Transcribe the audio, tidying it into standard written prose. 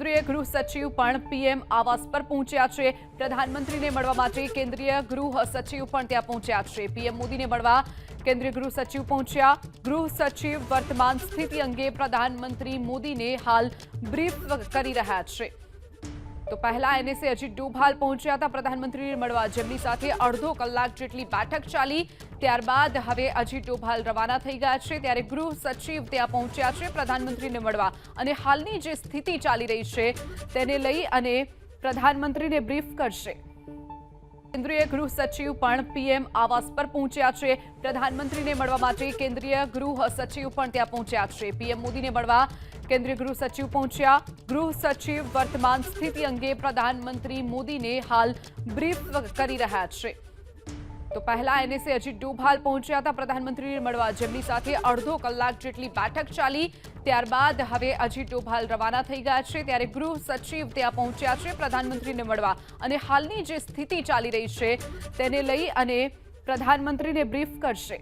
કેન્દ્રીય ગૃહ સચિવ પણ પીએમ આવાસ પર પહોંચ્યા છે। પ્રધાનમંત્રીને મળવા માટે કેન્દ્રીય ગૃહ સચિવ પણ ત્યાં પહોંચ્યા છે। પીએમ મોદીને મળવા કેન્દ્રીય ગૃહ સચિવ પહોંચ્યા। ગૃહ સચિવ વર્તમાન સ્થિતિ અંગે પ્રધાનમંત્રી મોદીને હાલ બ્રીફ કરી રહ્યા છે। તો પહેલા એનએસએ અજીત ડોભાલ પહોંચ્યા હતા પ્રધાનમંત્રીને મળવા, જેમની સાથે અડધો કલાક જેટલી બેઠક ચાલી। ત્યારબાદ હવે અજીત ડોભાલ રવાના થઈ ગયા છે, ત્યારે ગૃહ સચિવ ત્યાં પહોંચ્યા છે પ્રધાનમંત્રીને મળવા અને હાલની જે સ્થિતિ ચાલી રહી છે તેને લઈ અને પ્રધાનમંત્રીને બ્રીફ કરશે। કેન્દ્રીય ગૃહ સચિવ પણ પીએમ આવાસ પર પહોંચ્યા છે। પ્રધાનમંત્રીને મળવા માટે કેન્દ્રીય ગૃહ સચિવ પણ ત્યાં પહોંચ્યા છે। પીએમ મોદીને મળવા કેન્દ્રીય ગૃહ સચિવ પહોંચ્યા। ગૃહ સચિવ વર્તમાન સ્થિતિ અંગે પ્રધાનમંત્રી મોદીને હાલ બ્રીફ કરી રહ્યા છે। તો પહેલા એનએસએ અજીત ડોભાલ પહોંચ્યા હતા પ્રધાનમંત્રીને મળવા, જેમની સાથે અડધો કલાક જેટલી બેઠક ચાલી। ત્યારબાદ હવે અજીત ડોભાલ રવાના થઈ ગયા છે, ત્યારે ગૃહ સચિવ ત્યાં પહોંચ્યા છે પ્રધાનમંત્રીને મળવા અને હાલની જે સ્થિતિ ચાલી રહી છે તેને લઈ અને પ્રધાનમંત્રીને બ્રીફ કરશે।